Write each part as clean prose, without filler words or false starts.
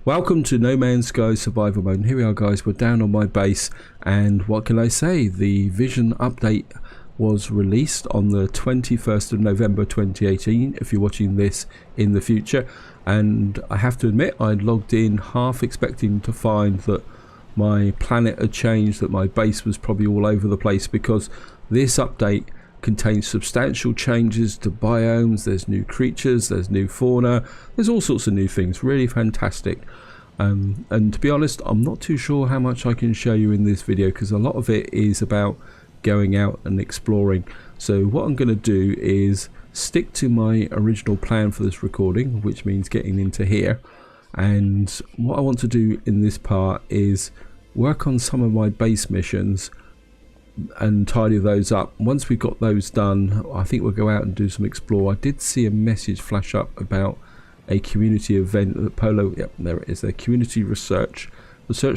Welcome to No Man's Sky survival mode. And here we are, guys. We're down on my base, and what can I say? The vision update was released on the 21st of November 2018 if you're watching this in the future, and I have to admit I'd logged in half expecting to find that my planet had changed, that my base was probably all over the place, because this update contains substantial changes to biomes. There's new creatures, there's new fauna, there's all sorts of new things. Really fantastic. And to be honest, I'm not too sure how much I can show you in this video, because a lot of it is about going out and exploring. So what I'm going to do is stick to my original plan for this recording, which means getting into here. And what I want to do in this part is work on some of my base missions and tidy those up. Once we've got those done, I think we'll go out and do some explore. I did see a message flash up about a community event at Polo. Yep, there it is. A community research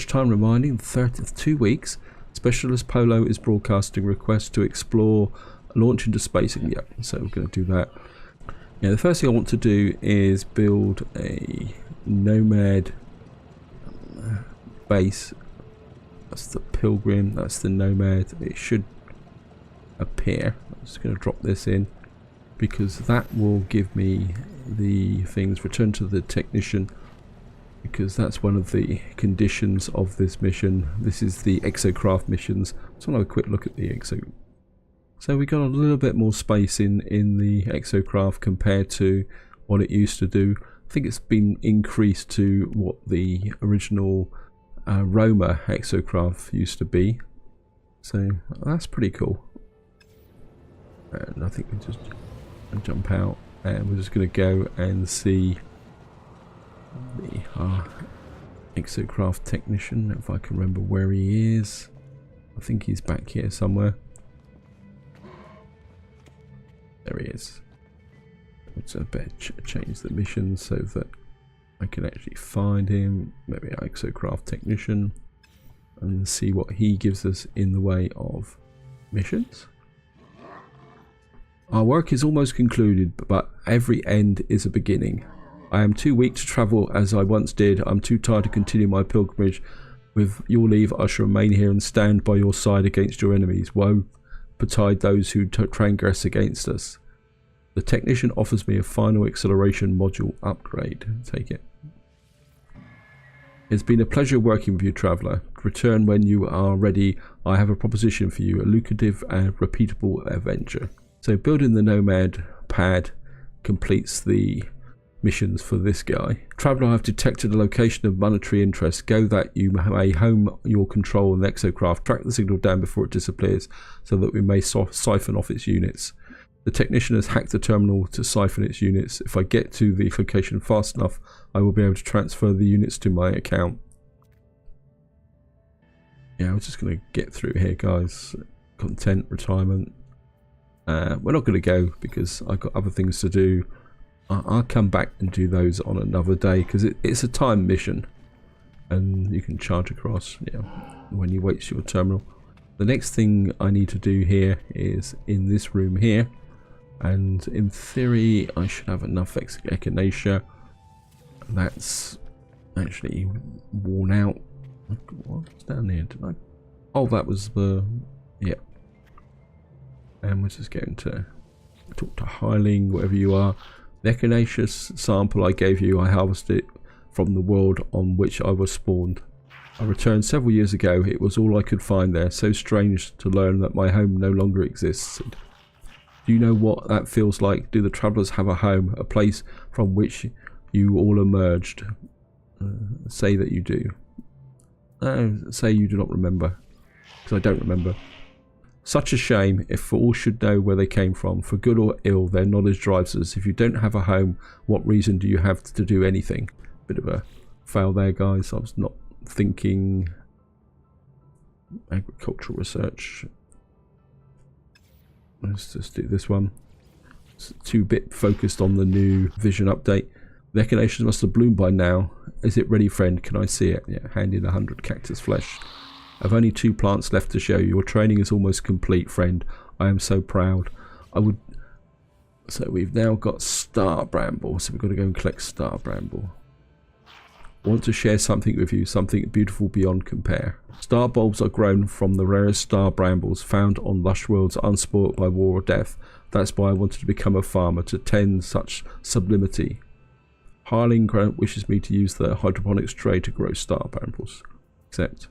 time reminding 2 weeks. Specialist Polo is broadcasting requests to explore launch into space. And yep, so we're going to do that. Yeah, the first thing I want to do is build a nomad base. That's the pilgrim, that's the nomad. It should appear. I'm just going to drop this in because that will give me the things. Return to the technician, because that's one of the conditions of this mission. This is the exocraft missions. Let's have a quick look at the exo. So we got a little bit more space in the exocraft compared to what it used to do. I think it's been increased to what the original Roma exocraft used to be, so that's pretty cool. And I think we just jump out, and we're just going to go and see the exocraft technician, if I can remember where he is. I think he's back here somewhere. There he is. Let's better change the mission so that I can actually find him. Maybe exocraft technician, and see what he gives us in the way of missions. Our work is almost concluded, but every end is a beginning. I am too weak to travel as I once did. I'm too tired to continue my pilgrimage. With your leave, I shall remain here and stand by your side against your enemies. Woe betide those who transgress against us. The technician offers me a final acceleration module upgrade. Take it. It's been a pleasure working with you, traveller. Return when you are ready. I have a proposition for you, a lucrative and repeatable adventure. So building the nomad pad completes the missions for this guy. Traveller, I have detected a location of monetary interest. Go that you may home your control on the exocraft. Track the signal down before it disappears so that we may siphon off its units. The technician has hacked the terminal to siphon its units. If I get to the location fast enough, I will be able to transfer the units to my account. Yeah, we're just going to get through here, guys. Content, retirement. We're not going to go because I've got other things to do. I'll come back and do those on another day, because it's a time mission. And you can charge across, yeah, when you wait for your terminal. The next thing I need to do here is in this room here. And in theory I should have enough echinacea. That's actually worn out. What's down there? Did I? Oh, that was the... yeah. And we're just going to talk to Hiling, wherever you are. The echinaceous sample I gave you, I harvested it from the world on which I was spawned. I returned several years ago. It was all I could find there. So strange to learn that my home no longer exists. Do you know what that feels like? Do the travellers have a home, a place from which you all emerged? Say that you do. Say you do not remember, because I don't remember. Such a shame. If all should know where they came from, for good or ill, their knowledge drives us. If you don't have a home, what reason do you have to do anything? Bit of a fail there, guys. I was not thinking agricultural research. Let's just do this one. It's 2-bit focused on the new vision update. The echinaceas must have bloomed by now. Is it ready, friend? Can I see it? Yeah, hand in 100 cactus flesh. I've only 2 plants left to show you. Your training is almost complete, friend. I am so proud. I would... So we've now got star bramble. So we've got to go and collect star bramble. I want to share something with you, something beautiful beyond compare. Star bulbs are grown from the rarest star brambles found on lush worlds unspoilt by war or death. That's why I wanted to become a farmer, to tend such sublimity. Harling Grant wishes me to use the hydroponics tray to grow star brambles. Except,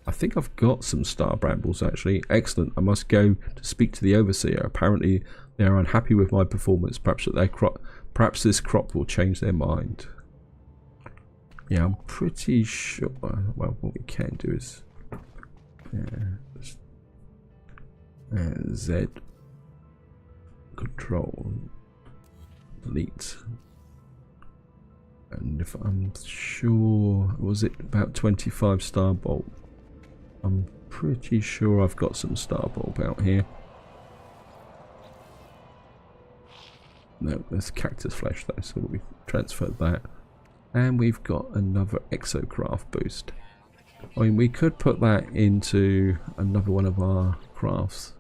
I think I've got some star brambles actually. Excellent. I must go to speak to the overseer. Apparently they are unhappy with my performance. Perhaps this crop will change their mind. Yeah, I'm pretty sure. Well, what we can do is Z control delete. And if I'm sure, was it about 25 star bulb? I'm pretty sure I've got some star bulb out here. No, there's cactus flesh though, so we transferred that. And we've got another exocraft boost. I mean, we could put that into another one of our crafts.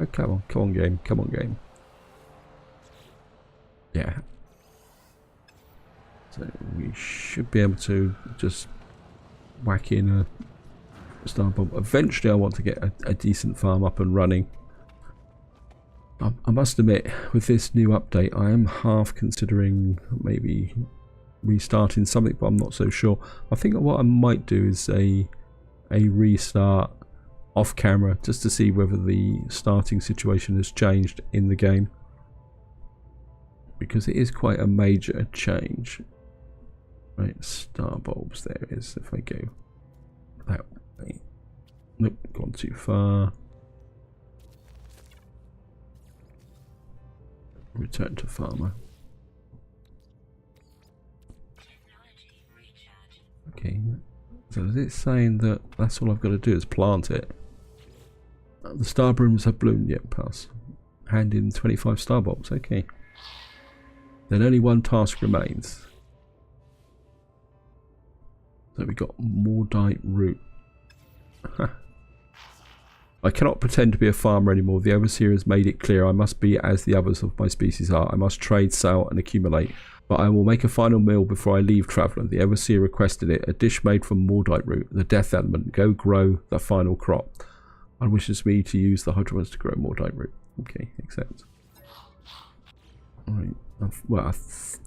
Oh, come on game, come on game. Yeah. So we should be able to just whack in a star bomb. Eventually I want to get a decent farm up and running. I must admit, with this new update, I am half considering maybe restarting something, but I'm not so sure. I think what I might do is a restart off camera, just to see whether the starting situation has changed in the game. Because it is quite a major change. Right, star bulbs, there it is. If I go that way. Nope, gone too far. Return to farmer. Okay, so is it saying that that's all I've got to do is plant it? The star brooms have bloomed yet, pass. Hand in 25 star bulbs, okay. Then only one task remains. So we got Mordite root. I cannot pretend to be a farmer anymore. The overseer has made it clear I must be as the others of my species are. I must trade, sell and accumulate. But I will make a final meal before I leave, traveller. The overseer requested it. A dish made from Mordite root, the death element. Go grow the final crop. And wishes me to use the hydroponics to grow Mordite root. Okay, accept. Alright. Well, it's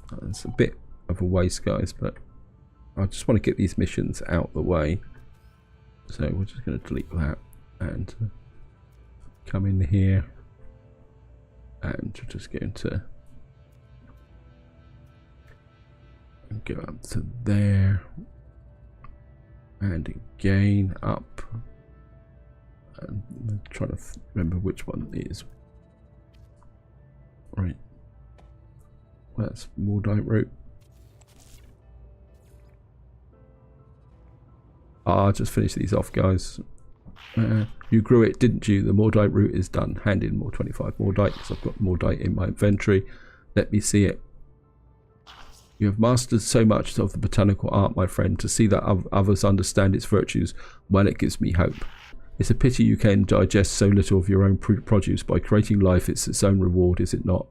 a bit of a waste, guys, but I just want to get these missions out the way. So we're just going to delete that and come in here, and we're just going to go up to there and again up, and I'm trying to remember which one it is. Right, well, that's Mordite root. I'll just finish these off, guys. You grew it, didn't you? The Mordite root is done. Hand in more 25 Mordite, because I've got Mordite in my inventory. Let me see it. You have mastered so much of the botanical art, my friend. To see that others understand its virtues, well, it gives me hope. It's a pity you can digest so little of your own produce. By creating life, it's its own reward, is it not?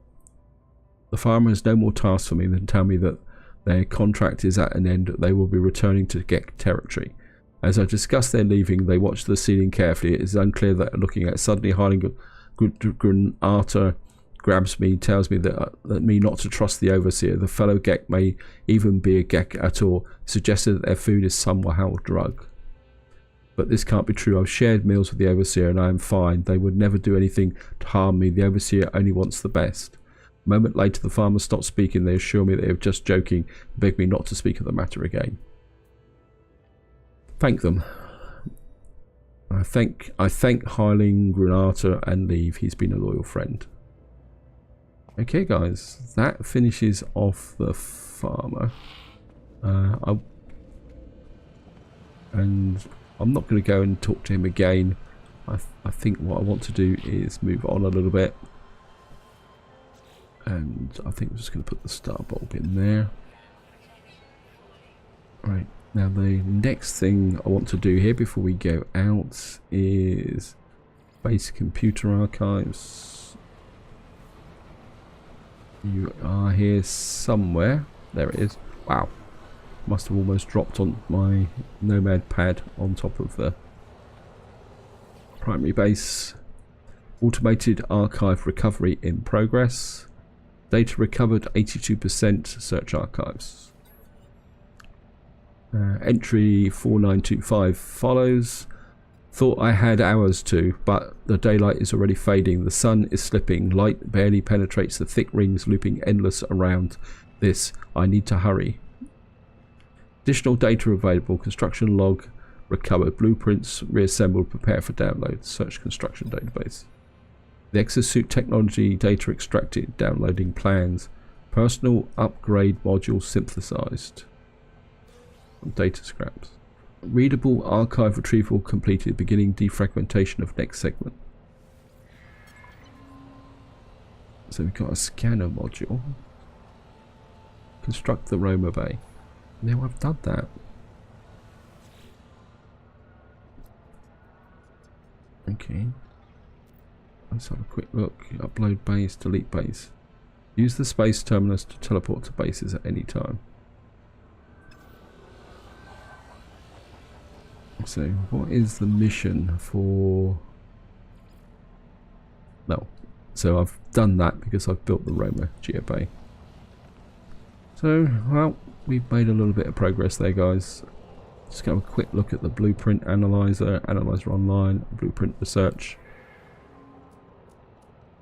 The farmer has no more task for me than tell me that their contract is at an end, that they will be returning to Gek territory. As I discuss their leaving, they watch the ceiling carefully. It is unclear that looking at. Suddenly, Arter grabs me, tells me that me not to trust the overseer. The fellow Gek may even be a Gek at all. Suggested that their food is somehow drug. But this can't be true. I've shared meals with the overseer and I am fine. They would never do anything to harm me. The overseer only wants the best. A moment later, the farmer stopped speaking. They assure me that they were just joking and begged me not to speak of the matter again. Thank them. I thank Hiling Grunata and leave. He's been a loyal friend. Okay, guys, that finishes off the farmer. And I'm not going to go and talk to him again. I think what I want to do is move on a little bit. And I think I'm just going to put the star bulb in there. Right. Now the next thing I want to do here before we go out is base computer archives. You are here somewhere. There it is. Wow. must have almost dropped on my Nomad pad on top of the primary base. Automated archive recovery in progress. Data recovered 82%. Search archives. Entry 4925 follows. Thought I had hours to, but the daylight is already fading. The sun is slipping. Light barely penetrates the thick rings looping endless around this. I need to hurry. Additional data available. Construction log recovered. Blueprints reassembled. Prepare for download. Search construction database. The exosuit technology data extracted. Downloading plans. Personal upgrade module synthesized. Data scraps. Readable archive retrieval completed. Beginning defragmentation of next segment. So we've got a scanner module. Construct the Roma Bay. Now I've done that. Okay. Let's have a quick look. Upload base, delete base. Use the space terminus to teleport to bases at any time. So, what is the mission for... No. So, I've done that because I've built the Roma Geobay. So, well, we've made a little bit of progress there, guys. Just have a quick look at the blueprint analyzer, analyzer online, blueprint research.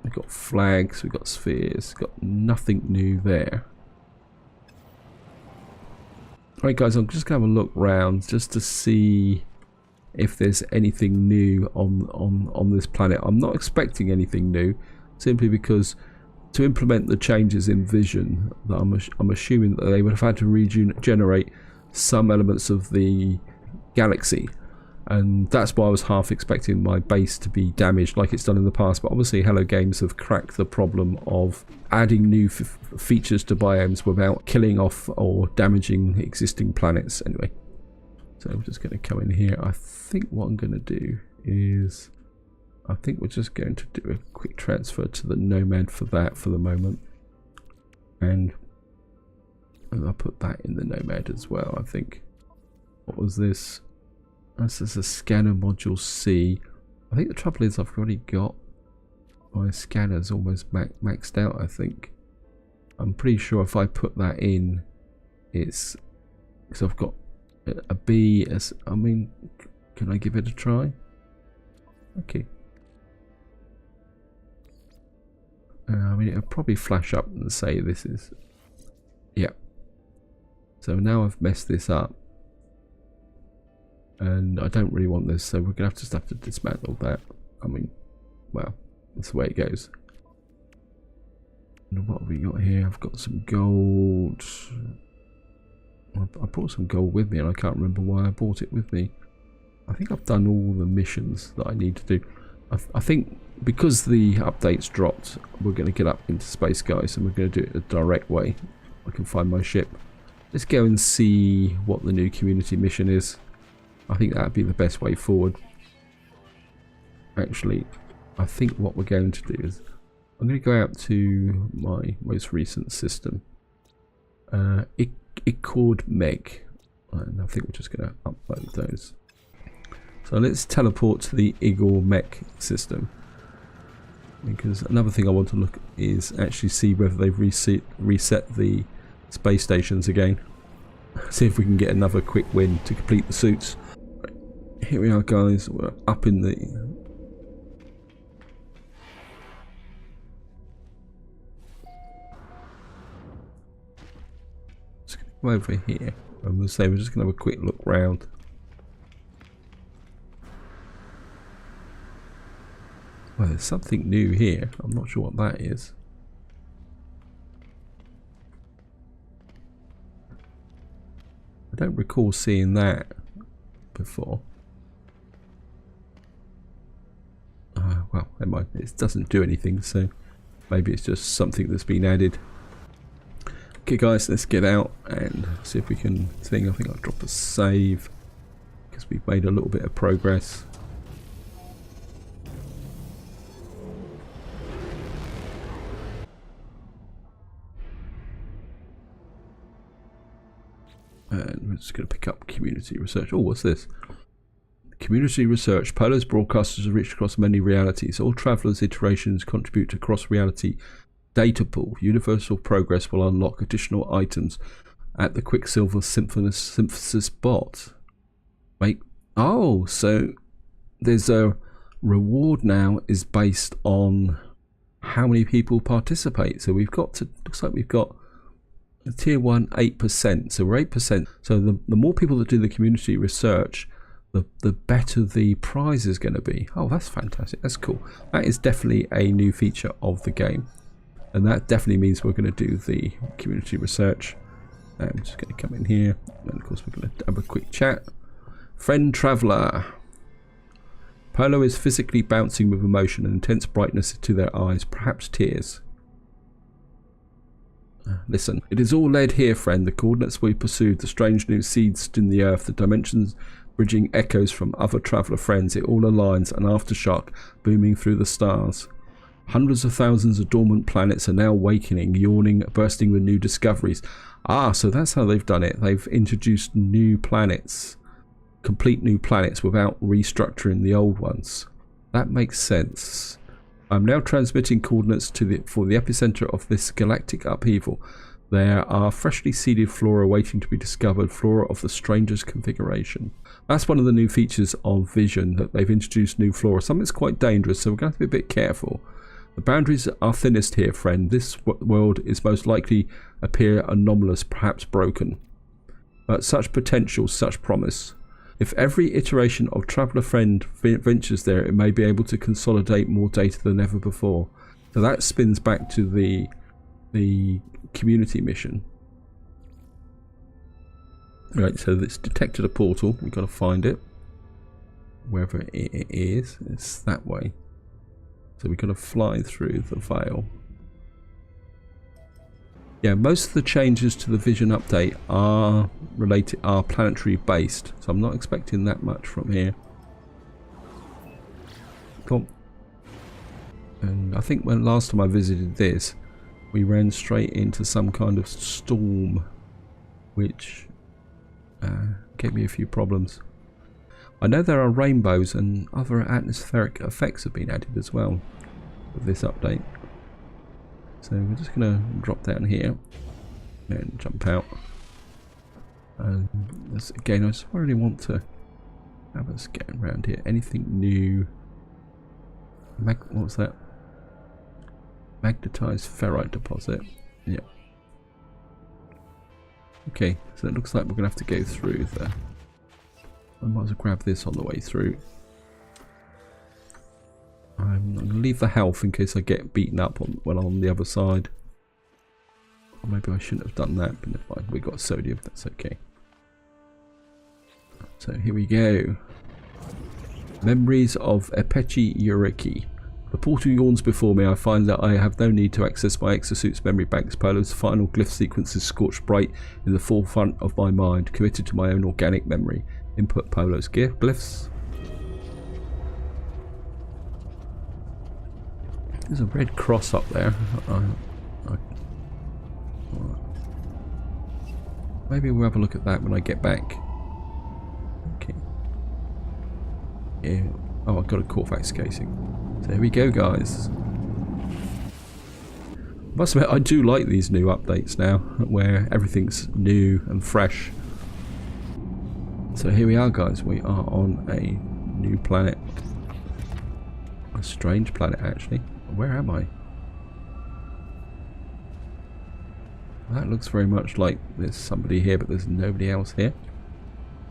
We've got flags, we've got spheres, got nothing new there. Alright guys, I'm just going to have a look round just to see if there's anything new on this planet. I'm not expecting anything new, simply because to implement the changes in vision, that I'm assuming that they would have had to regenerate some elements of the galaxy. And that's why I was half expecting my base to be damaged like it's done in the past. But obviously Hello Games have cracked the problem of adding new features to biomes without killing off or damaging existing planets. Anyway, so I'm just going to come in here. I think what I'm going to do is, I think we're just going to do a quick transfer to the Nomad for that for the moment. And I'll put that in the Nomad as well, I think. What was this? This is a scanner module C. I think the trouble is I've already got my scanners almost maxed out, I think. I'm pretty sure if I put that in, it's because I've got a B as, I mean, can I give it a try? Okay. I mean, it'll probably flash up and say this is, yeah. So now I've messed this up. And I don't really want this, so we're going to just have to dismantle that. I mean, well, that's the way it goes. And what have we got here? I've got some gold. I brought some gold with me, and I can't remember why I brought it with me. I think I've done all the missions that I need to do. I think because the updates dropped, we're going to get up into space, guys, and we're going to do it a direct way. I can find my ship. Let's go and see what the new community mission is. I think that would be the best way forward. Actually, I think what we're going to do is I'm going to go out to my most recent system. It called Meg, and I think we're just going to upload those. So let's teleport to the Eagle Mech system, because another thing I want to look at is actually see whether they've reset the space stations again. See if we can get another quick win to complete the suits. Here we are, guys. We're up in the... Just going to come over here. I'm going to say we're just going to have a quick look round. Well, there's something new here. I'm not sure what that is. I don't recall seeing that before. Well, it doesn't do anything, so maybe it's just something that's been added. Okay guys, let's get out and see if we can think. I think I'll drop a save because we've made a little bit of progress. And we're just going to pick up community research. Oh, what's this? Community research. Polo's broadcasters are reached across many realities. All travelers' iterations contribute to cross-reality data pool. Universal progress will unlock additional items at the Quicksilver synthesis bot. Wait. Oh, so there's a reward now is based on how many people participate. So we've got to, looks like we've got a tier 1 8%. So we're 8%. So the more people that do the community research, the better the prize is going to be. Oh, that's fantastic. That's cool. That is definitely a new feature of the game. And that definitely means we're going to do the community research. I'm just going to come in here. And of course, we're going to have a quick chat. Friend Traveller. Polo is physically bouncing with emotion and intense brightness to their eyes, perhaps tears. Listen, it is all led here, friend. The coordinates we pursued, the strange new seeds in the earth, the dimensions bridging echoes from other traveller friends. It all aligns, an aftershock booming through the stars. Hundreds of thousands of dormant planets are now awakening, yawning, bursting with new discoveries. Ah, so that's how they've done it. They've introduced new planets. Complete new planets without restructuring the old ones. That makes sense. I'm now transmitting coordinates for the epicenter of this galactic upheaval. There are freshly seeded flora waiting to be discovered, flora of the strangest configuration. That's one of the new features of Vision, that they've introduced new flora. Something that's quite dangerous, so we're going to have to be a bit careful. The boundaries are thinnest here, friend. This world is most likely appear anomalous, perhaps broken. But such potential, such promise. If every iteration of Traveller Friend ventures there, it may be able to consolidate more data than ever before. So that spins back to the community mission. Right, so it's detected a portal. We've got to find it. Wherever it is, it's that way. So we've got to fly through the veil. Yeah, most of the changes to the Vision update are planetary based, so I'm not expecting that much from here. Cool. And I think when last time I visited this, we ran straight into some kind of storm, which gave me a few problems. I know there are rainbows and other atmospheric effects have been added as well with this update. So we're just going to drop down here and jump out. And again, I just really want to have a scan around here. Anything new? What was that? Magnetized ferrite deposit. Yeah. Okay, so it looks like we're going to have to go through the... I might as well grab this on the way through. I'm going to leave the health in case I get beaten up when I'm on the other side. Or maybe I shouldn't have done that, but never mind. We got sodium, that's okay. So here we go. Memories of Epechi Eureki. The portal yawns before me. I find that I have no need to access my exosuit's memory banks. Polo's final glyph sequence is scorched bright in the forefront of my mind, committed to my own organic memory. Input Polo's glyphs. There's a red cross up there. Maybe we'll have a look at that when I get back. Okay. Yeah. Oh, I've got a Corvax casing. So here we go, guys. I must admit, I do like these new updates now, where everything's new and fresh. So here we are, guys. We are on a new planet. A strange planet, actually. Where am I? That looks very much like there's somebody here, but there's nobody else here.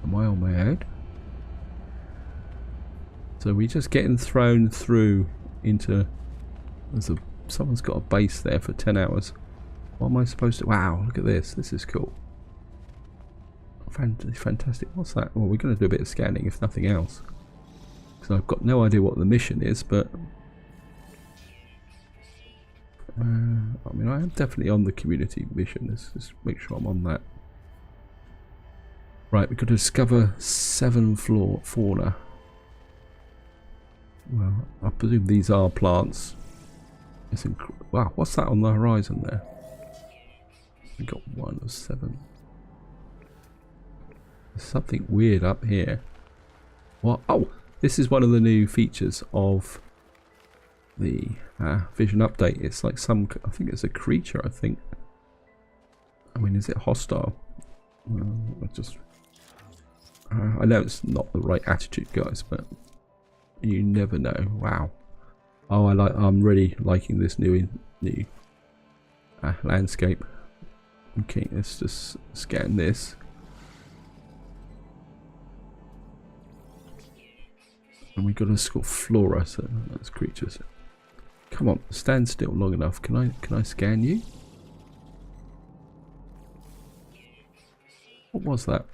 Am I on my own? So we're just getting thrown through into... Someone's got a base there for 10 hours. What am I supposed to... Wow, look at this. This is cool. Fantastic. What's that? Well, we're going to do a bit of scanning, if nothing else. Because I've got no idea what the mission is, but... I mean, I am definitely on the community mission. Let's just make sure I'm on that. Right, we've got to discover 7 fauna. Well, I presume these are plants. Wow, what's that on the horizon there? We got 1 of 7. There's something weird up here. What? Oh, this is one of the new features of the vision update. It's like some, I think it's a creature, I think. I mean, is it hostile? I know it's not the right attitude, guys, but you never know. Wow. Oh, I'm really liking this new landscape. Okay, let's just scan this. And we got a score flora, so that's creatures. Come on, stand still long enough. Can I scan you? What was that?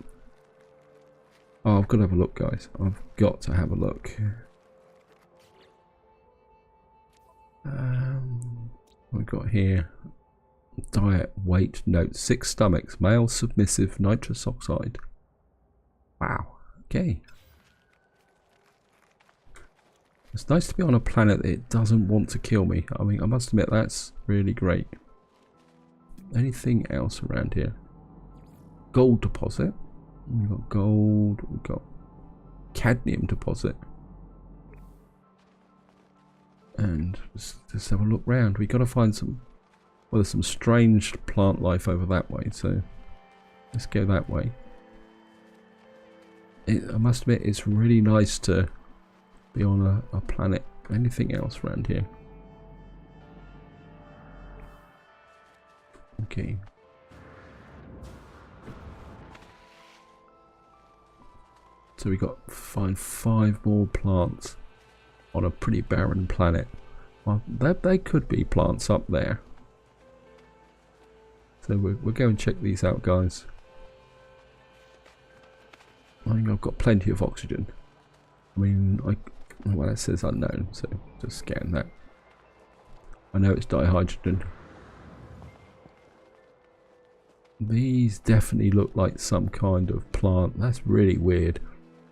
Oh, I've got to have a look, guys. I've got to have a look. What we got here? Diet, weight, note, 6 stomachs, male, submissive, nitrous oxide. Wow. Okay. It's nice to be on a planet that it doesn't want to kill me. I mean, I must admit that's really great. Anything else around here? Gold deposit. We've got gold. We've got cadmium deposit. And let's have a look round. We've got to find some... Well, there's some strange plant life over that way, so let's go that way. I must admit, it's really nice to be on a planet. Anything else around here? Okay. So we got to find 5 more plants on a pretty barren planet. Well, they could be plants up there. So we'll go and check these out, guys. I think I've got plenty of oxygen. I mean, well, it says unknown, so just scan that. I know it's dihydrogen. These definitely look like some kind of plant. That's really weird.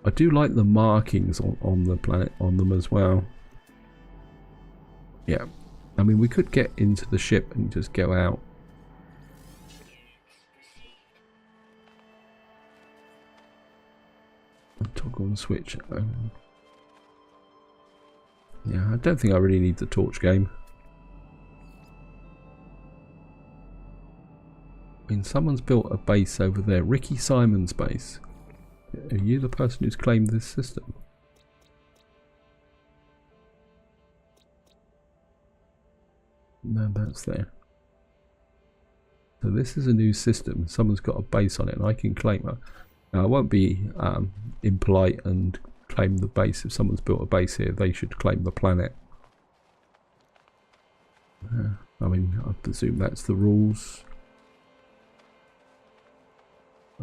I do like the markings on the planet on them as well. Yeah, I mean, we could get into the ship and just go out. Toggle and switch. Yeah, I don't think I really need the torch game. I mean, someone's built a base over there. Ricky Simon's base. Are you the person who's claimed this system? No, that's there. So this is a new system. Someone's got a base on it and I can claim it. Now, I won't be impolite and claim the base. If someone's built a base here, they should claim the planet. I mean, I presume that's the rules.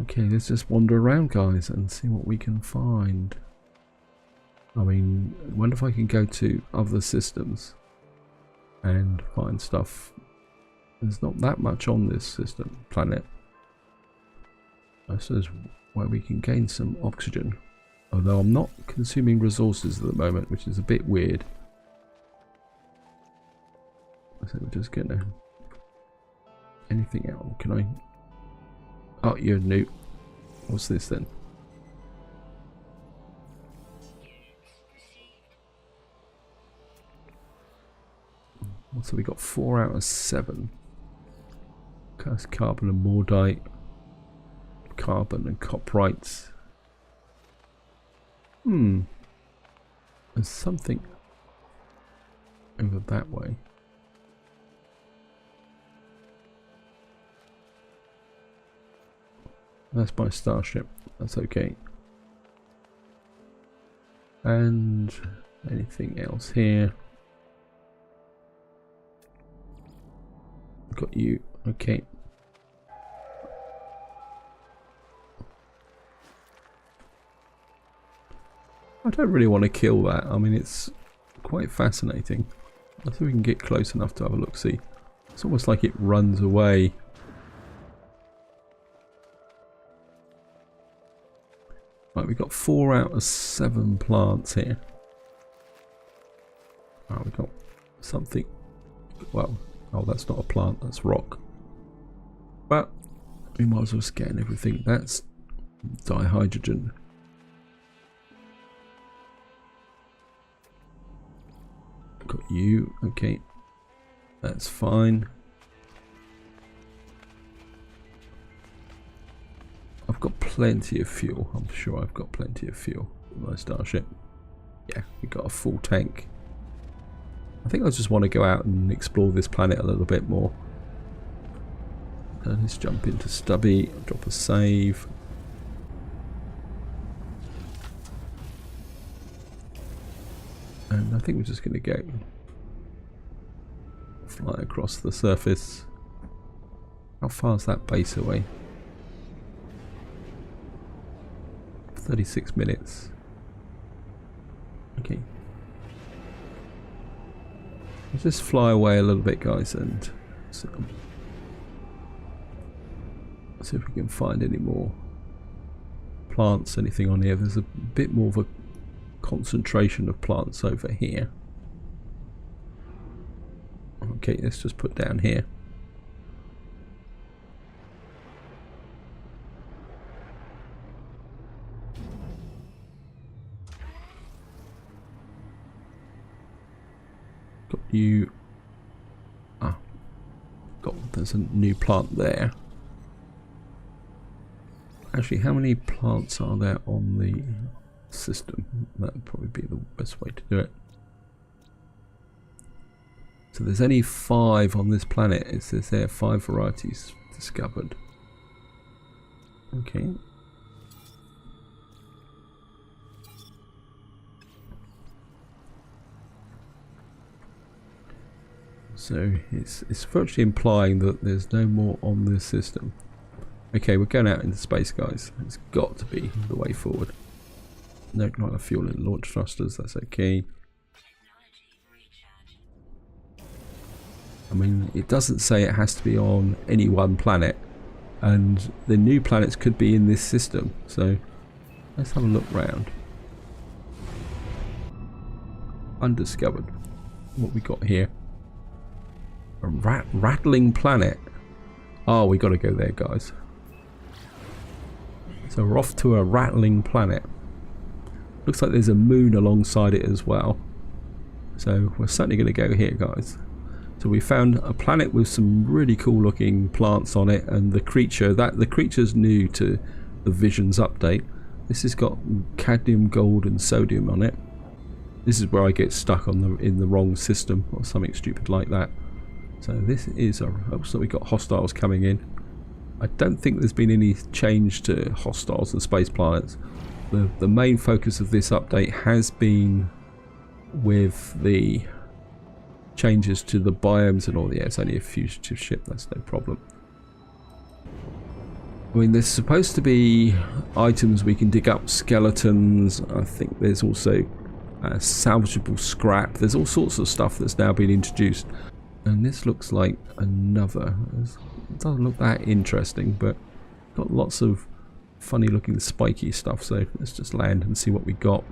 Okay, let's just wander around, guys, and see what we can find. I mean, I wonder if I can go to other systems and find stuff. There's not that much on this system, planet. I suppose where we can gain some oxygen. Although I'm not consuming resources at the moment, which is a bit weird. So we're just gonna... Anything else? Can I... Oh, you're new. What's this then? So we got 4 out of 7. That's carbon and mordite. Carbon and coprites. There's something over that way. That's my starship. That's okay. And anything else here? Got you. Okay. I don't really want to kill that. I mean, it's quite fascinating. I think we can get close enough to have a look. See, it's almost like it runs away. Right, we've got 4 out of 7 plants here. Oh, we've got something. Well, oh, that's not a plant, that's rock. But we might as well scan everything. That's Dihydrogen. Got you. Okay. That's fine. I've got plenty of fuel. I'm sure I've got plenty of fuel in my starship. Yeah, we got a full tank. I think I just want to go out and explore this planet a little bit more. Let's jump into Stubby, drop a save. And I think we're just going to go fly across the surface. How far is that base away? 36 minutes. Okay. Let's just fly away a little bit, guys, and see if we can find any more plants, anything on here. There's a bit more of a concentration of plants over here. Okay, let's just put down here. Got you. There's a new plant there. Actually, how many plants are there on the system? That would probably be the best way to do it. So there's only 5 on this planet. It says there 5 varieties discovered. Okay. So it's virtually implying that there's no more on this system. Okay, we're going out into space, guys. It's got to be the way forward. No, not a fuel in launch thrusters. That's okay. I mean, it doesn't say it has to be on any one planet, and the new planets could be in this system. So let's have a look round. Undiscovered. What we got here? A rattling planet. Oh, we got to go there, guys. So we're off to a rattling planet. Looks like there's a moon alongside it as well. So we're certainly going to go here, guys. So we found a planet with some really cool looking plants on it, and the creature's new to the Visions update. This has got cadmium, gold and sodium on it. This is where I get stuck on in the wrong system or something stupid like that. So this is so we got hostiles coming in. I don't think there's been any change to hostiles and space planets. The main focus of this update has been with the changes to the biomes and all. Yeah, it's only a fugitive ship, that's no problem. I mean, there's supposed to be items we can dig up, skeletons. I think there's also salvageable scrap. There's all sorts of stuff that's now been introduced. And this looks like another. It doesn't look that interesting, but got lots of funny looking spiky stuff. So let's just land and see what we got.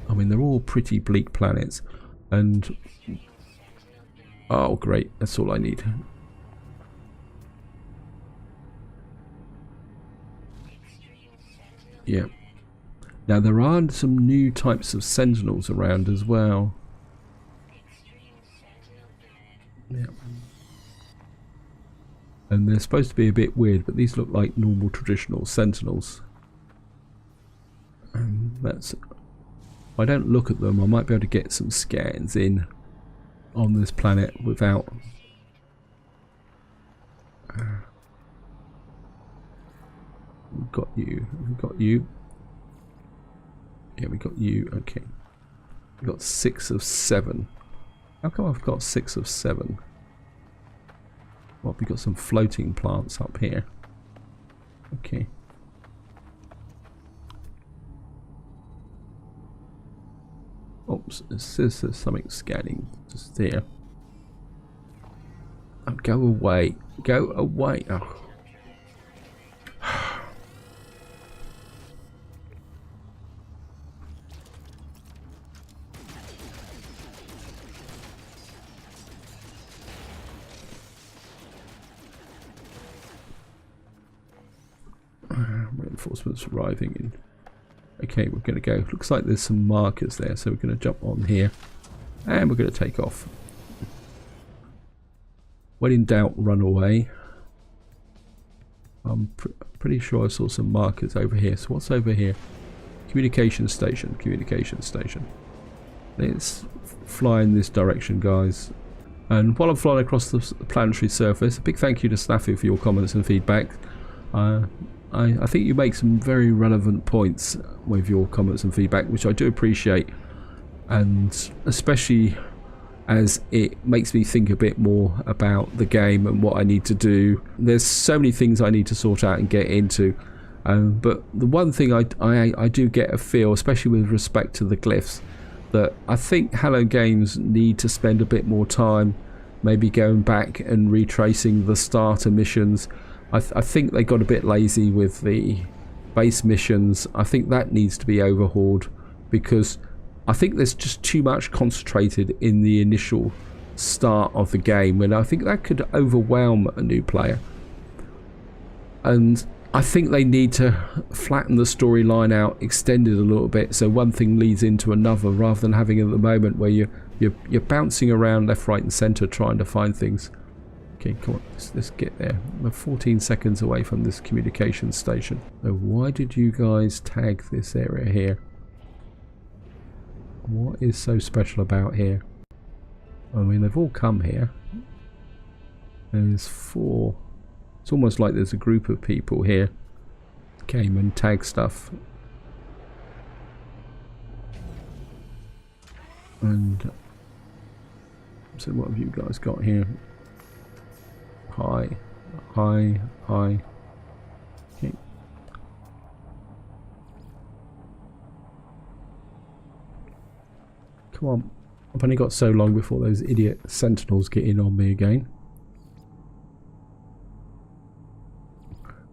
I mean, they're all pretty bleak planets. And oh great, that's all I need. Yeah. Now there are some new types of sentinels around as well. Yeah. And they're supposed to be a bit weird, but these look like normal traditional sentinels. That's. If I don't look at them, I might be able to get some scans in on this planet without. We've got you. We've got you. Yeah, we got you. Okay. We got 6 of 7. How come I've got 6 of 7? Well, we got some floating plants up here. Okay. Oops, it says there's something scanning just there. Oh, go away. Go away. Oh. Reinforcements arriving in. Okay, we're going to go. Looks like there's some markers there, so we're going to jump on here. And we're going to take off. When in doubt, run away. I'm pretty sure I saw some markers over here. So what's over here? Communication station. Communication station. Let's fly in this direction, guys. And while I'm flying across the planetary surface, a big thank you to Snafu for your comments and feedback. I think you make some very relevant points with your comments and feedback, which I do appreciate. And especially as it makes me think a bit more about the game and what I need to do. There's so many things I need to sort out and get into. But the one thing I do get a feel, especially with respect to the glyphs, that I think Hello Games need to spend a bit more time maybe going back and retracing the starter missions. I think they got a bit lazy with the base missions. I think that needs to be overhauled, because I think there's just too much concentrated in the initial start of the game, and I think that could overwhelm a new player. And I think they need to flatten the storyline out, extend it a little bit, so one thing leads into another, rather than having at the moment where you're bouncing around left, right and centre trying to find things. Okay, come on, let's get there. We're 14 seconds away from this communication station. So why did you guys tag this area here? What is so special about here? I mean, they've all come here. There's 4. It's almost like there's a group of people here. Came and tagged stuff. And so what have you guys got here? Hi. Hi. Hi. Okay. Come on. I've only got so long before those idiot sentinels get in on me again.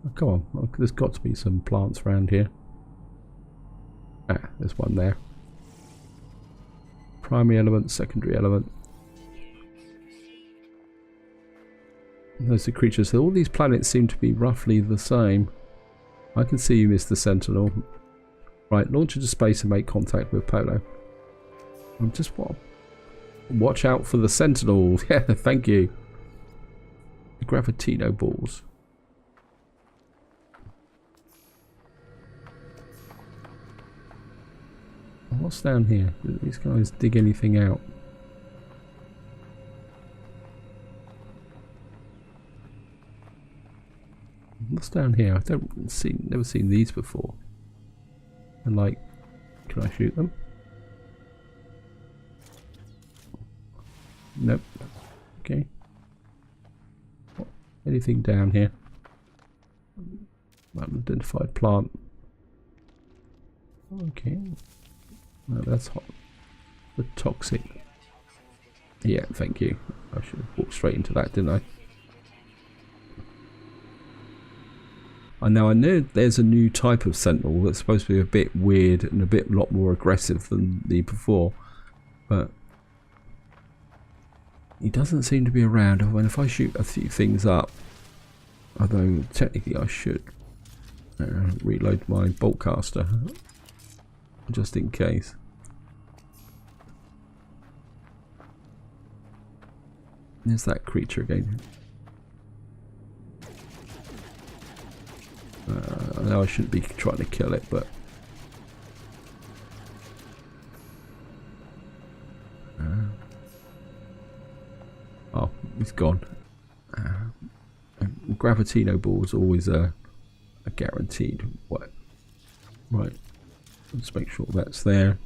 Oh, come on. Oh, there's got to be some plants around here. Ah, there's one there. Primary element, secondary element. Those are creatures. So all these planets seem to be roughly the same. I can see you, Mr. Sentinel. Right, launch into space and make contact with Polo. I'm just watch out for the Sentinel. Yeah, thank you. The Gravitino balls. What's down here? Do these guys dig anything out? What's down here? I never seen these before. And like, can I shoot them? Nope. Okay. Anything down here? Unidentified plant. Okay. No, that's hot. The toxic. Yeah, thank you. I should have walked straight into that, didn't I? I know there's a new type of sentinel that's supposed to be a bit weird and a lot more aggressive than the before, but he doesn't seem to be around. I mean, if I shoot a few things up, although technically I should reload my bolt caster just in case. There's that creature again. I know I shouldn't be trying to kill it, but oh, he's gone. Gravitino ball's always a guaranteed. What? Right. Let's make sure that's there.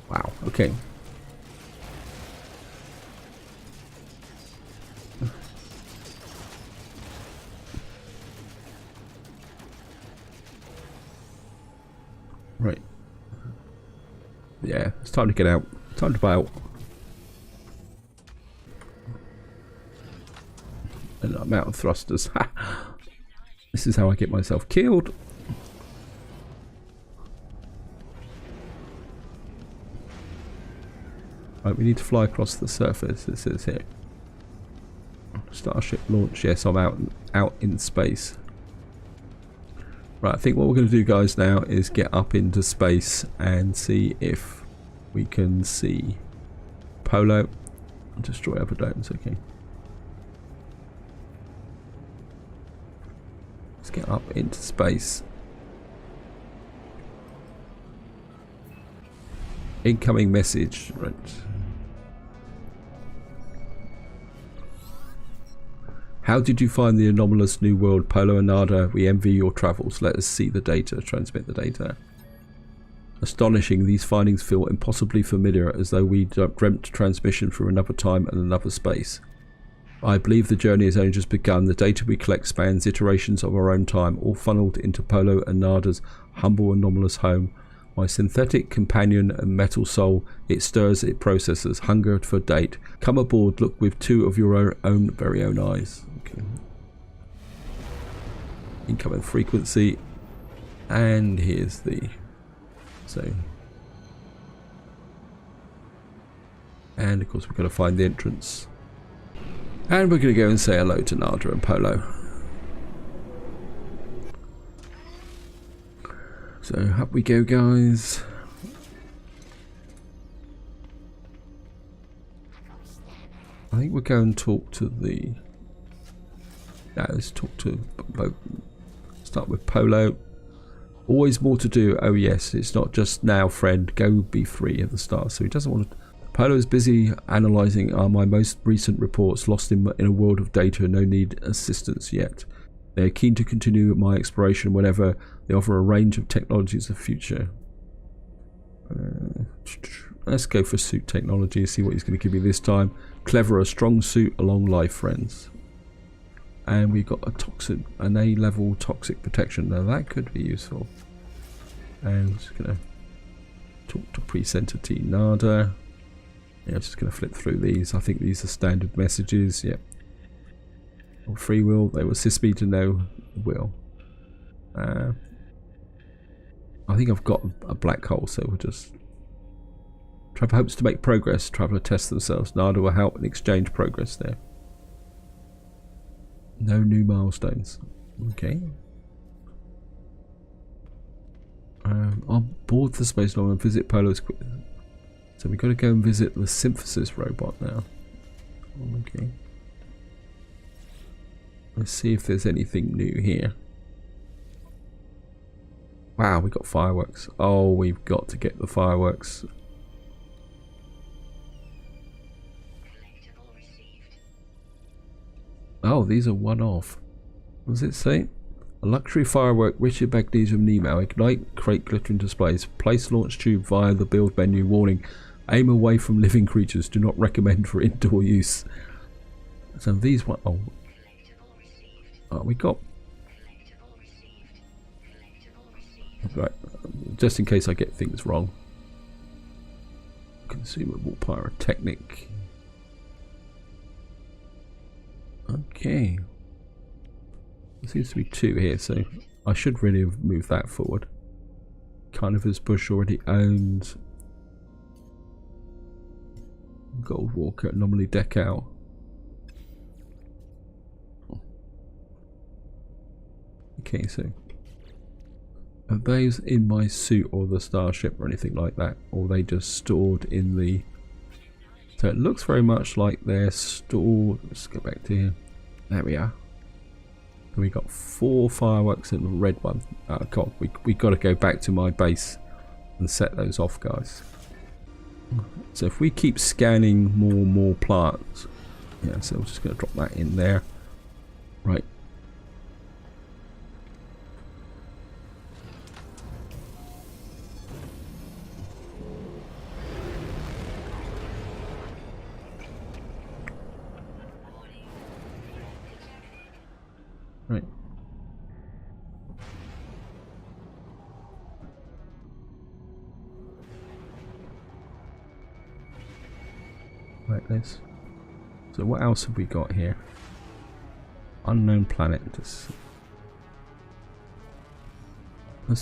Wow, okay. Right. Yeah, it's time to get out. Time to bow. And I'm out of thrusters. This is how I get myself killed. Right, we need to fly across the surface. It says here. Starship launch. Yes, I'm out in space. Right, I think what we're going to do, guys, now is get up into space and see if we can see Polo and destroy other domes. Okay. Let's get up into space. Incoming message. Right. How did you find the anomalous new world, Polo and Nada? We envy your travels. Let us see the data. Transmit the data. Astonishing. These findings feel impossibly familiar, as though we dreamt transmission from another time and another space. I believe the journey has only just begun. The data we collect spans iterations of our own time, all funneled into Polo and Nada's humble anomalous home. My synthetic companion and metal soul, it stirs, it processes, hungered for date. Come aboard, look with two of your own very own eyes. Okay. Incoming frequency. And here's the... And of course we've got to find the entrance. And we're going to go and say hello to Nada and Polo. So up we go, guys. I think we'll go and talk to the... No, let's talk to... Start with Polo. Always more to do. Oh yes, it's not just now, friend. Go be free at the start. So he doesn't want to... Polo is busy analysing my most recent reports, lost in a world of data, no need assistance yet. They are keen to continue my exploration whenever they offer a range of technologies of the future. Let's go for suit technology, see what he's going to give me this time. Clever, a strong suit, a long life, friends. And we've got an A-level toxic protection. Now that could be useful. And I'm just going to talk to Pre-Entity Nada. Yeah, I'm just going to flip through these. I think these are standard messages. Yep. Free will, they will assist me to know will. I think I've got a black hole, so we'll just... Traveller hopes to make progress. Traveller tests themselves. Nada will help and exchange progress there. No new milestones. Okay. On board the space log and visit Polo's... So we've got to go and visit the synthesis robot now. Okay. Let's see if there's anything new here. Wow, we got fireworks. Oh, we've got to get the fireworks. Oh, these are one-off. What does it say? A luxury firework, Richard magnesium Nemo. Ignite, create glittering displays. Place launch tube via the build menu. Warning. Aim away from living creatures. Do not recommend for indoor use. So these one... Oh. We got... Right, just in case I get things wrong. Consumable pyrotechnic. Okay. There seems to be two here, so I should really have moved that forward. Carnivorous bush already owned. Gold Walker, anomaly deck out. Okay, so are those in my suit or the starship or anything like that, or are they just stored in the... So it looks very much like they're stored... Let's go back to here. There we are. And we got 4 fireworks in the red one. Oh god, we got to go back to my base and set those off, guys. So if we keep scanning more plants... Yeah, so we're just going to drop that in there. Right. Right. Like this. So what else have we got here? Unknown planet. That's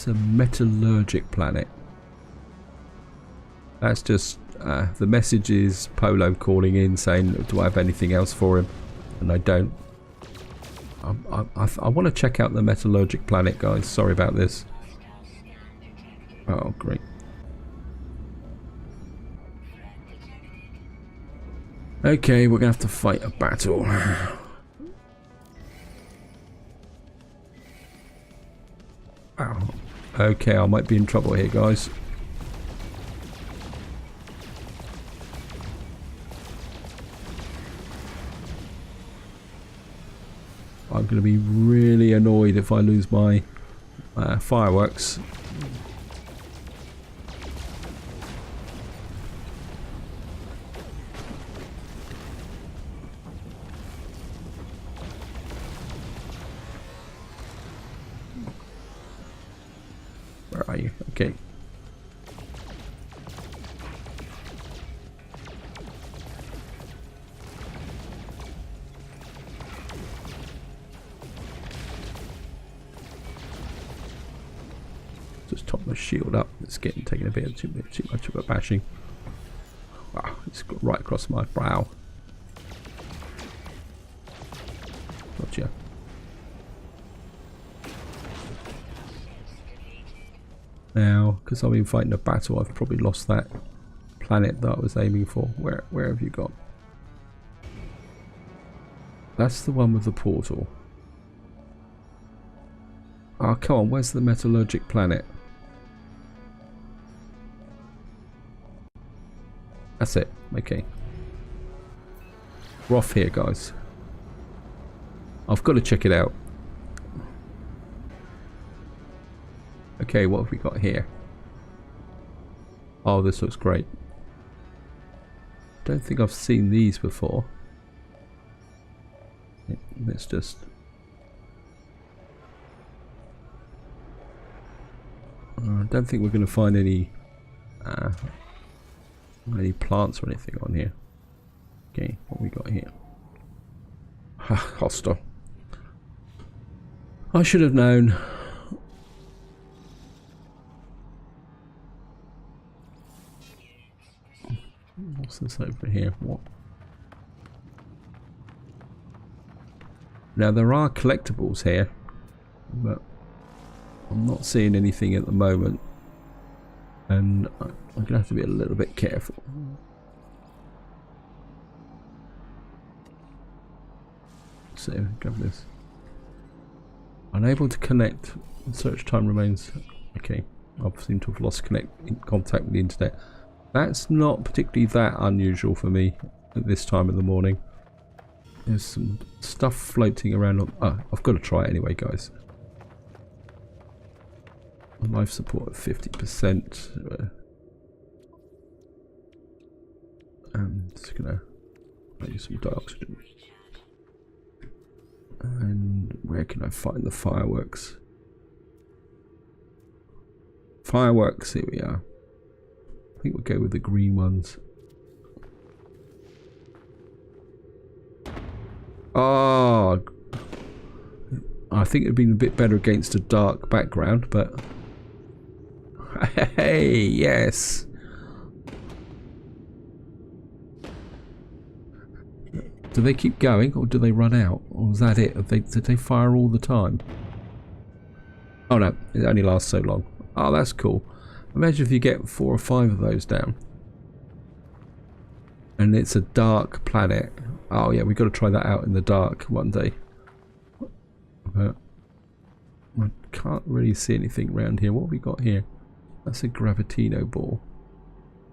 a metallurgic planet. That's just The message is Polo calling in saying, do I have anything else for him? And I don't. I want to check out the metallurgic planet, guys. Sorry about this. Oh, great. Okay, we're going to have to fight a battle. Ow. Okay, I might be in trouble here, guys. I'm going to be really annoyed if I lose my fireworks. Where are you? Okay. Just top my shield up. It's getting taken a bit too much of a bashing. Wow, it's got right across my brow. Gotcha. Now, because I've been fighting a battle, I've probably lost that planet that I was aiming for. Where have you gone? That's the one with the portal. Oh, come on, where's the metallurgic planet? That's it. Okay. We're off here, guys. I've got to check it out. Okay, what have we got here? Oh, this looks great. Don't think I've seen these before. Let's just... I don't think we're going to find any plants or anything on here. Okay, what we got here? Hostile. I should have known. What's this over here? What? Now there are collectibles here, but I'm not seeing anything at the moment, and I'm gonna have to be a little bit careful. So grab this. Unable to connect. Search time remains. Okay, I seem to have lost contact with the internet. That's not particularly that unusual for me at this time of the morning. There's some stuff floating around. I've got to try it anyway, guys. Life support at 50%. I'm just gonna use some dioxygen. And where can I find the fireworks? Fireworks, here we are. I think we'll go with the green ones. Oh, I think it'd been a bit better against a dark background, but hey, yes. Do they keep going, or do they run out, or was that it? Did they fire all the time? Oh no, it only lasts so long. Oh, that's cool. Imagine if you get 4 or 5 of those down, and it's a dark planet. Oh yeah, we've got to try that out in the dark one day. But I can't really see anything around here. What have we got here? That's a gravitino ball.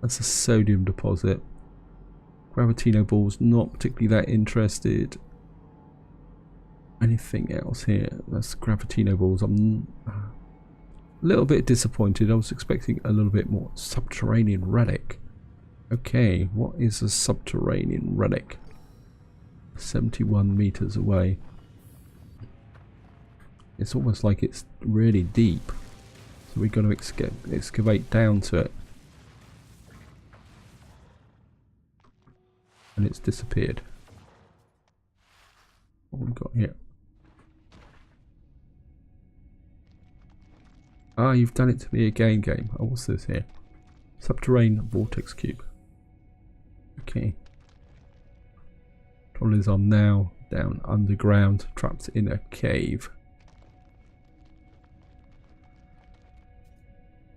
That's a sodium deposit. Gravitino ball's not particularly that interested. Anything else here? That's gravitino balls. I'm a little bit disappointed. I was expecting a little bit more. Subterranean relic. Okay, what is a subterranean relic? 71 meters away. It's almost like it's really deep, so we've got to excavate down to it, and it's disappeared. What have we got here? Ah, you've done it to me again, game. Oh, what's this here? Subterranean vortex cube. Okay. Problem is I'm now down underground, trapped in a cave.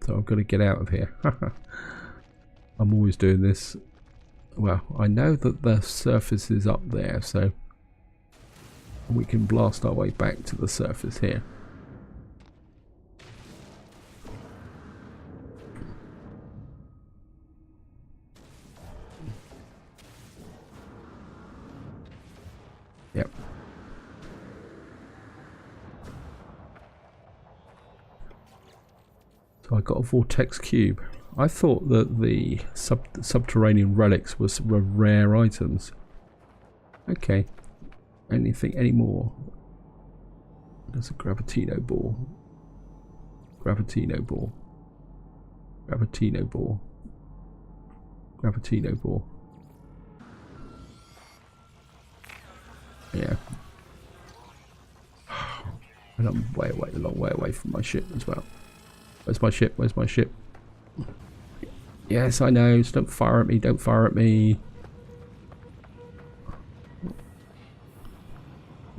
So I've got to get out of here. I'm always doing this. Well, I know that the surface is up there, so we can blast our way back to the surface here. Yep. So I got a vortex cube. I thought that the subterranean relics were rare items. Okay. Anything anymore? There's a gravitino ball. Gravitino ball. Gravitino ball. Gravitino ball. Yeah. And I'm way away, a long way away from my ship as well. Where's my ship? Where's my ship? Yes, I know. Just don't fire at me. Don't fire at me.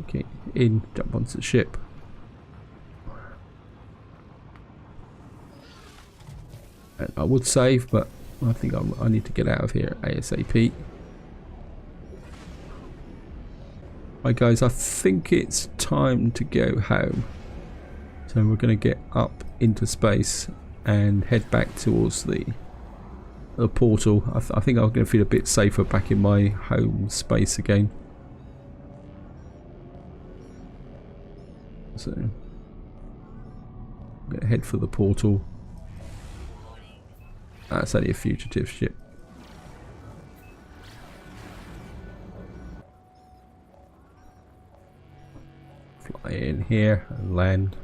Okay, in. Jump onto the ship. And I would save, but I think I need to get out of here ASAP. Right, guys. I think it's time to go home. So we're going to get up into space and head back towards the portal. I think I'm going to feel a bit safer back in my home space again. So I'm going to head for the portal. That's only a fugitive ship. Fly in here and land.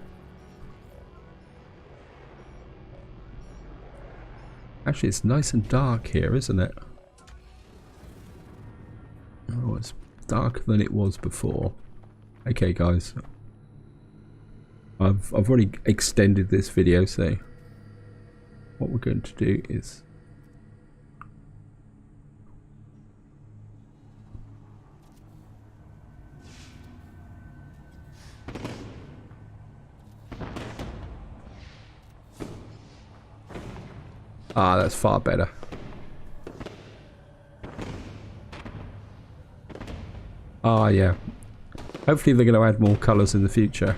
Actually, it's nice and dark here, isn't it? Oh, it's darker than it was before. Okay, guys. I've already extended this video, so what we're going to do is that's far better. Yeah. Hopefully they're going to add more colours in the future.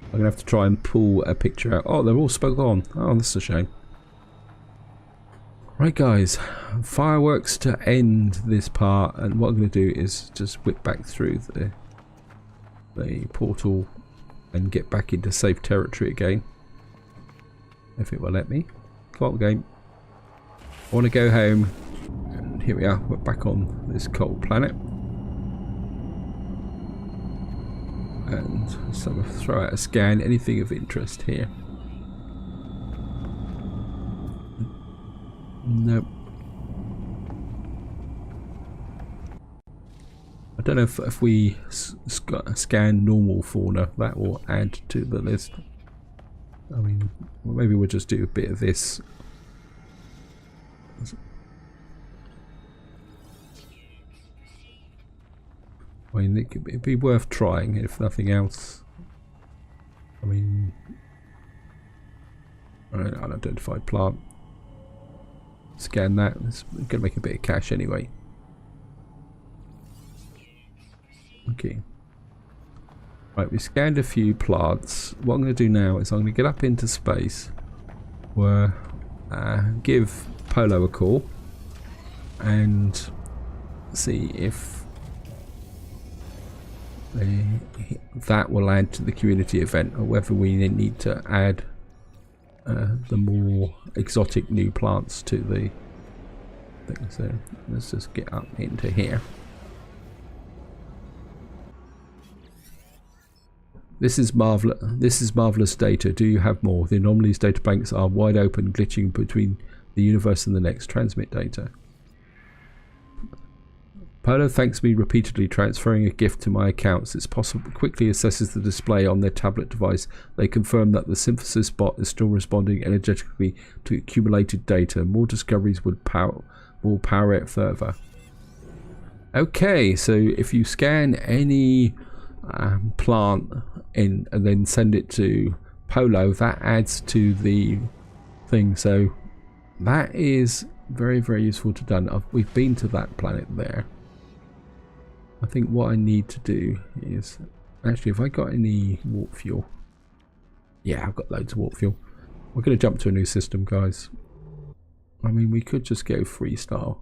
I'm going to have to try and pull a picture out. Oh, they're all spot on. Oh, that's a shame. Right, guys. Fireworks to end this part. And what I'm going to do is just whip back through the portal and get back into safe territory again. If it will let me. Come on, game. I want to go home. And here we are. We're back on this cold planet. And so we'll throw out a scan. Anything of interest here? Nope. I don't know if we scan normal fauna, that will add to the list. I mean, well, maybe we'll just do a bit of this. I mean, it'd be worth trying, if nothing else. I mean, unidentified plant. Scan that. It's going to make a bit of cash anyway. Okay. Right, we scanned a few plants. What I'm going to do now is I'm going to get up into space, where give Polo a call and see if that will add to the community event, or whether we need to add the more exotic new plants to the thing. So let's just get up into here. This is marvelous data. Do you have more? The anomalies data banks are wide open, glitching between the universe and the next. Transmit data. Polo thanks me repeatedly, transferring a gift to my accounts. It's possible. Quickly assesses the display on their tablet device. They confirm that the synthesis bot is still responding energetically to accumulated data. More discoveries will power it further. Okay, so if you scan any plant in and then send it to Polo, that adds to the thing. So that is very, very useful to done. We've been to that planet there. I think what I need to do is actually, if I got any warp fuel, yeah, I've got loads of warp fuel. We're going to jump to a new system, guys. I mean, we could just go freestyle.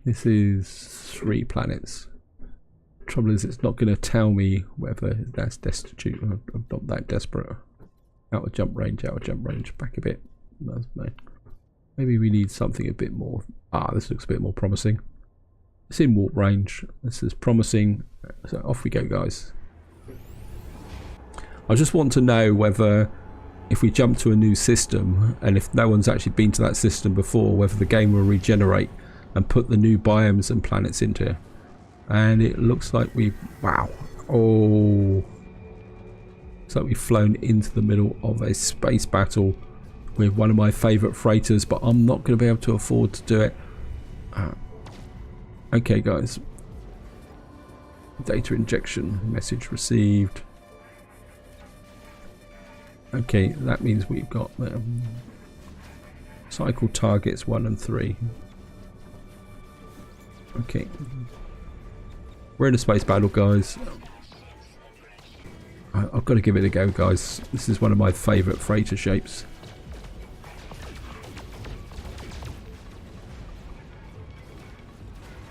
This is 3 planets. Trouble is, it's not going to tell me whether that's destitute. I'm not that desperate. Out of jump range, back a bit. No. Maybe we need something a bit more. This looks a bit more promising. It's in warp range. This is promising. So off we go, guys. I just want to know whether, if we jump to a new system, and if no one's actually been to that system before, whether the game will regenerate and put the new biomes and planets into. And it looks like we've, wow, oh, it's like we've flown into the middle of a space battle with one of my favourite freighters, but I'm not going to be able to afford to do it. Okay, guys. Data injection, message received. Okay, that means we've got cycle targets 1 and 3. Okay. We're in a space battle, guys. I've got to give it a go, guys. This is one of my favourite freighter shapes.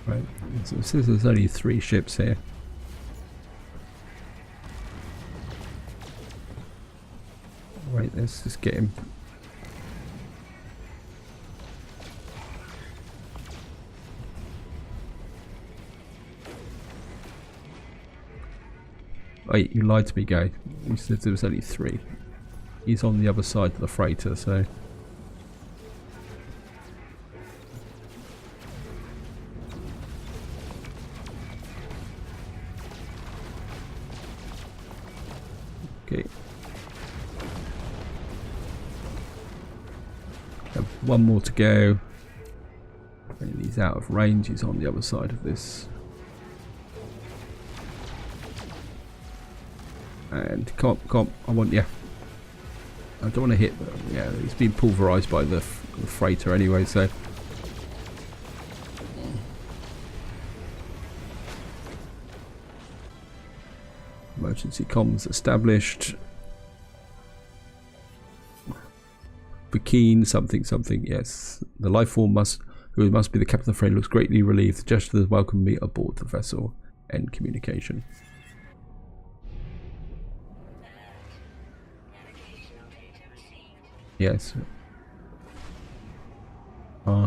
Right, so there's only 3 ships here. Right, let's just get him. Wait, you lied to me, guy. You said there was only 3. He's on the other side of the freighter, so... Okay. Have one more to go. And he's out of range. He's on the other side of this. And come on, I want you. I don't want to hit. Yeah, he's been pulverized by the freighter anyway, so. Emergency comms established. Bikini, something, yes. The life form who must be the captain of the freighter, looks greatly relieved. The gesture that welcomed me aboard the vessel. End communication. Yes.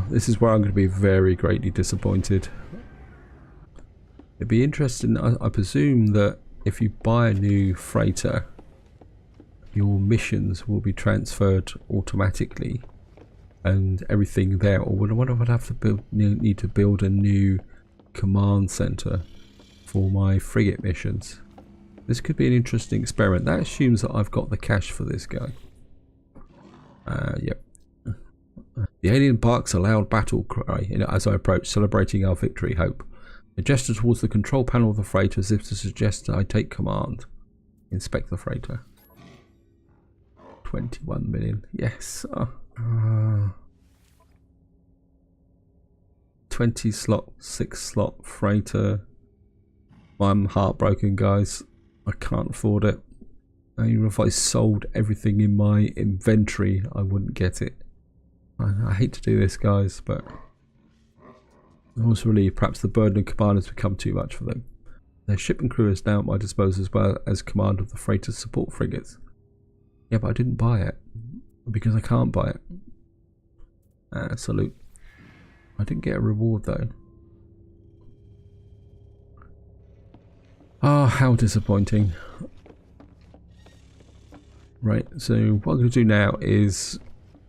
This is where I'm going to be very greatly disappointed. It'd be interesting. I presume that if you buy a new freighter, your missions will be transferred automatically, and everything there. Or would I have to need to build a new command center for my frigate missions? This could be an interesting experiment. That assumes that I've got the cash for this guy. Yep. The alien barks a loud battle cry as I approach, celebrating our victory. Hope. A gesture towards the control panel of the freighter as if to suggest that I take command. Inspect the freighter. 21 million. Yes. 20 slot, 6 slot freighter. I'm heartbroken, guys. I can't afford it. Even if I sold everything in my inventory, I wouldn't get it. I hate to do this, guys, but I was relieved. Perhaps the burden of command has become too much for them. Their ship and crew is now at my disposal, as well as command of the freighter's support frigates. Yeah, but I didn't buy it because I can't buy it. Salute. I didn't get a reward though. Ah, how disappointing. Right, so what I'm going to do now is,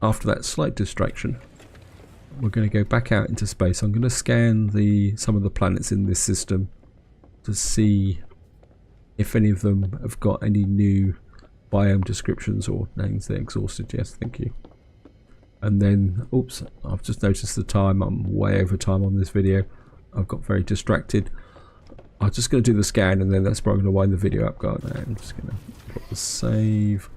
after that slight distraction, we're going to go back out into space. I'm going to scan some of the planets in this system to see if any of them have got any new biome descriptions or names. They're exhausted. Yes, thank you. And then, oops, I've just noticed the time. I'm way over time on this video. I've got very distracted. I'm just going to do the scan, and then that's probably going to wind the video up, guys. I'm just going to put the save.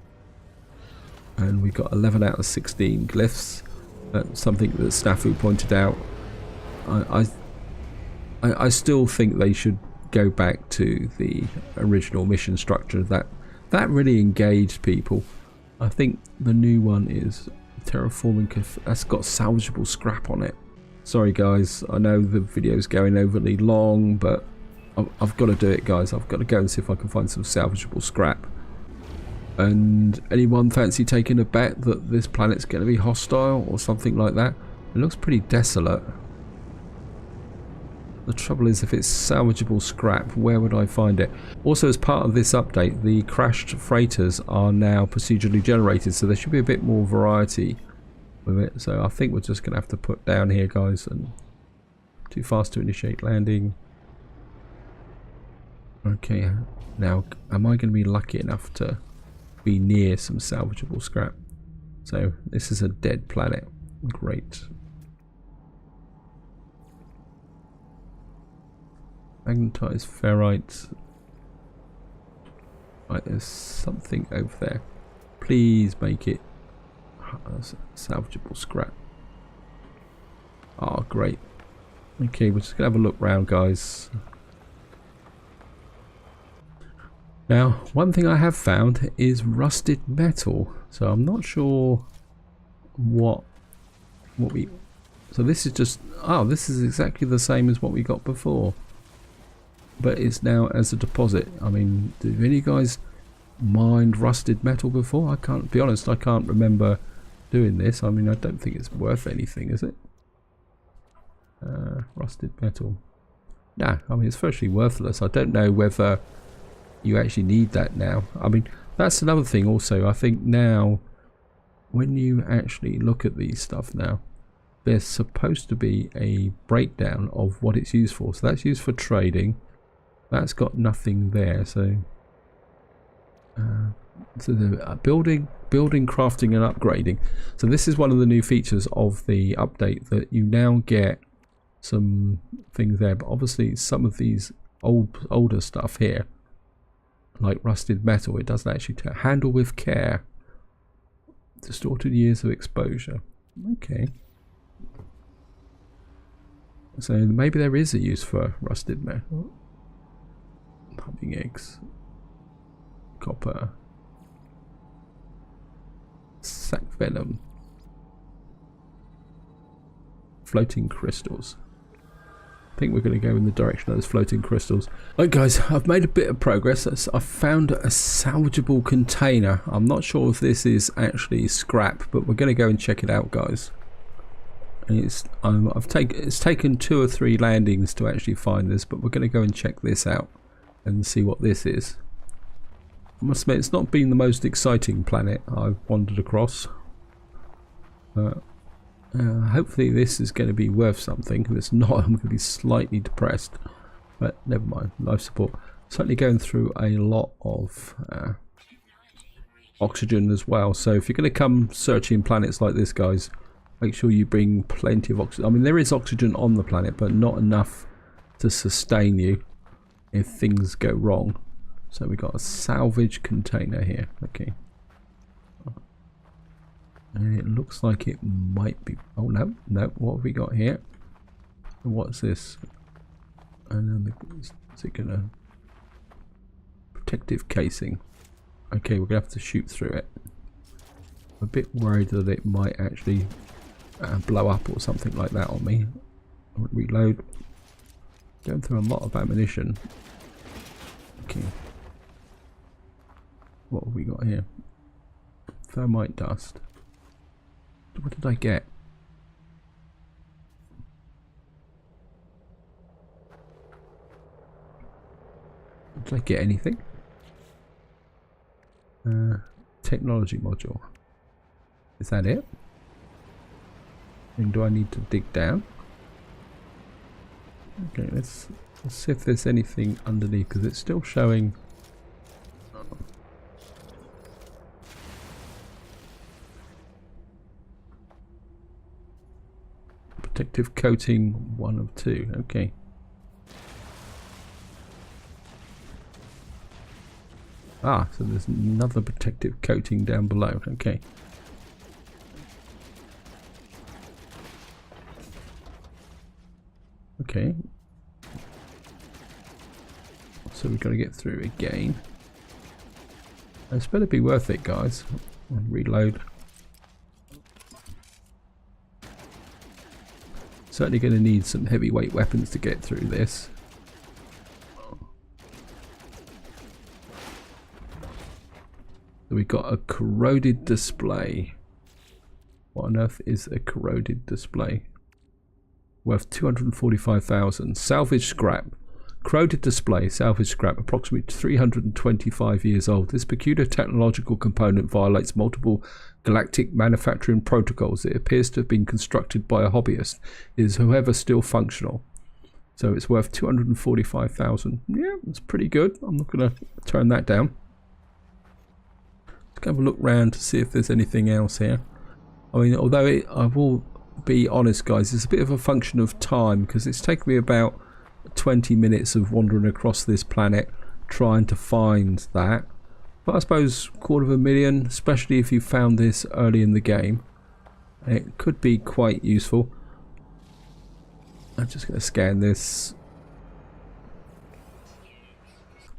And we got 11 out of 16 glyphs. That's something that Snafu pointed out. I still think they should go back to the original mission structure. That really engaged people. I think the new one is terraforming. That's got salvageable scrap on it. Sorry guys, I know the video's going overly long, but I've got to do it, guys. I've got to go and see if I can find some salvageable scrap. And anyone fancy taking a bet that this planet's going to be hostile or something like that? It looks pretty desolate. The trouble is, if it's salvageable scrap, where would I find it? Also, as part of this update, the crashed freighters are now procedurally generated, so there should be a bit more variety with it. So I think we're just going to have to put down here, guys, and too fast to initiate landing. Okay, now am I going to be lucky enough to be near some salvageable scrap? So this is a dead planet. Great. Magnetized ferrite. Right, there's something over there. Please make it salvageable scrap. Oh, great. Okay, we're just gonna have a look round, guys. Now, one thing I have found is rusted metal. So I'm not sure what we. So this is just. Oh, this is exactly the same as what we got before, but it's now as a deposit. I mean, did any of you guys mined rusted metal before? I can't be honest. I can't remember doing this. I mean, I don't think it's worth anything, is it? Rusted metal. Nah, I mean, it's virtually worthless. I don't know whether you actually need that now. I mean, that's another thing also. I think now when you actually look at these stuff now, there's supposed to be a breakdown of what it's used for. So that's used for trading. That's got nothing there. So the building, crafting and upgrading. So this is one of the new features of the update, that you now get some things there, but obviously some of these older stuff here, like rusted metal, it doesn't actually handle with care. Distorted years of exposure. Okay. So maybe there is a use for rusted metal. Pumping eggs. Copper. Sac venom. Floating crystals. I think we're going to go in the direction of those floating crystals. Right guys, I've made a bit of progress. I've found a salvageable container. I'm not sure if this is actually scrap, but we're going to go and check it out, guys. And it's taken 2 or 3 landings to actually find this, but we're going to go and check this out and see what this is. I must admit, it's not been the most exciting planet I've wandered across. Hopefully this is going to be worth something. If it's not, I'm going to be slightly depressed, but never mind. Life support. Certainly going through a lot of oxygen as well. So if you're going to come searching planets like this, guys, make sure you bring plenty of oxygen. I mean, there is oxygen on the planet, but not enough to sustain you if things go wrong. So we got a salvage container here. Okay. And it looks like it might be. Oh no, no! What have we got here? What's this? And then is it gonna protective casing? Okay, we're gonna have to shoot through it. I'm a bit worried that it might actually blow up or something like that on me. Reload. Going through a lot of ammunition. Okay. What have we got here? Thermite dust. What did I get? Did I get anything? Technology module. Is that it? And do I need to dig down? Okay, let's see if there's anything underneath, because it's still showing. Protective coating 1 of 2. Okay. Ah, so there's another protective coating down below. Okay. Okay. So we've got to get through again. It's better be worth it, guys. I'll reload. Certainly going to need some heavyweight weapons to get through this. So we've got a corroded display. What on earth is a corroded display? Worth 245,000. Salvage scrap. Corroded display, salvage scrap, approximately 325 years old. This peculiar technological component violates multiple galactic manufacturing protocols. It appears to have been constructed by a hobbyist. It is, however, still functional. So it's worth 245,000. Yeah, it's pretty good. I'm not going to turn that down. Let's have a look round to see if there's anything else here. I mean, although I will be honest, guys, it's a bit of a function of time, because it's taken me about 20 minutes of wandering across this planet trying to find that. But I suppose 250,000, especially if you found this early in the game, it could be quite useful. I'm just going to scan this.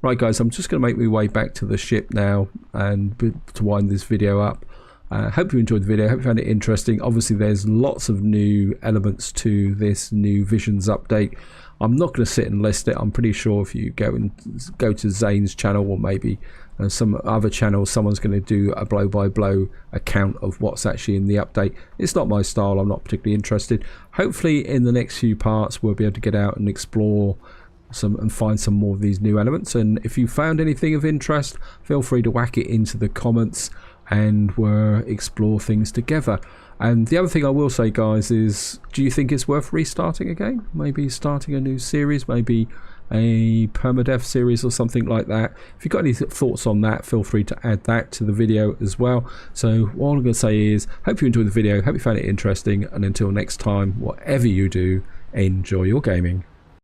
Right, guys, I'm just going to make my way back to the ship now and to wind this video up. Hope you enjoyed the video. Hope you found it interesting. Obviously, there's lots of new elements to this new Visions update. I'm not going to sit and list it. I'm pretty sure if you go to Zane's channel, or maybe some other channel, someone's going to do a blow-by-blow account of what's actually in the update. It's not my style. I'm not particularly interested. Hopefully, in the next few parts, we'll be able to get out and explore some and find some more of these new elements. And if you found anything of interest, feel free to whack it into the comments, and we'll explore things together. And the other thing I will say, guys, is do you think it's worth restarting again? Maybe starting a new series, maybe a permadeath series or something like that. If you've got any thoughts on that, feel free to add that to the video as well. So all I'm going to say is hope you enjoyed the video, hope you found it interesting, and until next time, whatever you do, enjoy your gaming.